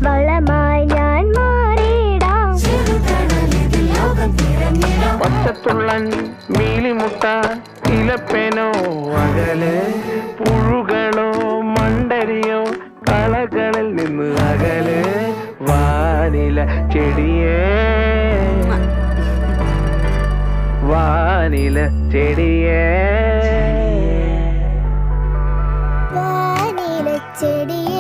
വളമായി ഞാൻ മാറിയിടാം. പച്ചത്തുള്ളൻ മീലിമുട്ട ഇലപ്പേനോ അകലെ പുഴുകളോ മണ്ടരിയോ കളകളിൽ നിന്ന് അകലെ വാനില ചെടിയേ വാനില ചെടിയേ വാനില ചെടിയേ